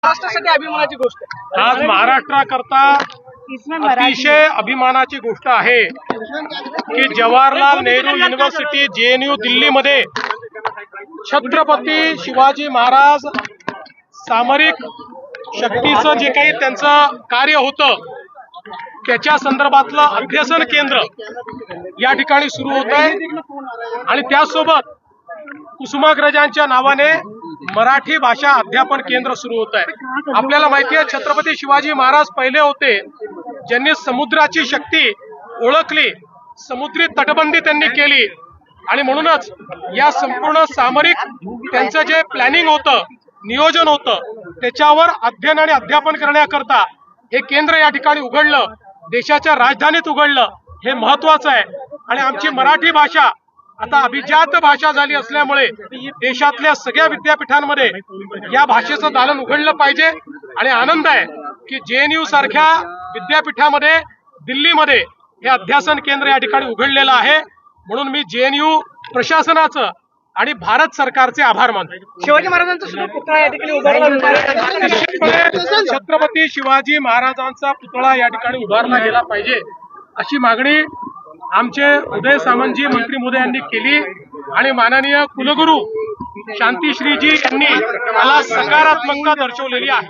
महाराष्ट्रासाठी अभिमानाची गोष्ट आहे। आज महाराष्ट्राकरता अतिशय अभिमानाची गोष्ट आहे की जवाहरलाल नेहरू युनिव्हर्सिटी JNU दिल्लीमध्ये छत्रपती शिवाजी महाराज सामरिक शक्तीचं जे काही त्यांचं कार्य होतं त्याच्या संदर्भातलं अभ्यासन केंद्र या ठिकाणी सुरू होत आहे आणि त्यासोबत कुसुमाग्रजांच्या नावाने मराठी भाषा अध्यापन केंद्र सुरू होत आहे। आपल्याला माहिती आहे छत्रपती शिवाजी महाराज पहिले होते ज्यांनी समुद्राची शक्ती ओळखली, समुद्री तटबंदी त्यांनी केली आणि म्हणूनच या संपूर्ण सामरिक त्यांचं जे प्लॅनिंग होतं, नियोजन होतं त्याच्यावर अध्ययन आणि अध्यापन करण्याकरता हे केंद्र या ठिकाणी उघडलं, देशाच्या राजधानीत उघडलं, हे महत्वाचं आहे। आणि आमची मराठी भाषा आता अभिजात भाषा झाली असल्यामुळे देशातल्या सगळ्या विद्यापीठांमध्ये या भाषेचं दालन उघडलं पाहिजे आणि आनंद आहे की JNU सारख्या विद्यापीठामध्ये दिल्लीमध्ये हे अध्यासन केंद्र या ठिकाणी उघडलेलं आहे। म्हणून मी JNU प्रशासनाचं आणि भारत सरकारचे आभार मानतो। शिवाजी महाराजांचा सुद्धा पुतळा या ठिकाणी उभारला निश्चितपणे छत्रपती शिवाजी महाराजांचा पुतळा या ठिकाणी उभारला गेला पाहिजे अशी मागणी आमचे उदय सामंतजी मंत्री महोदयांनी केली आणि माननीय कुलगुरू शांतीश्रीजी यांनी मला सकारात्मकता दर्शवलेली आहे।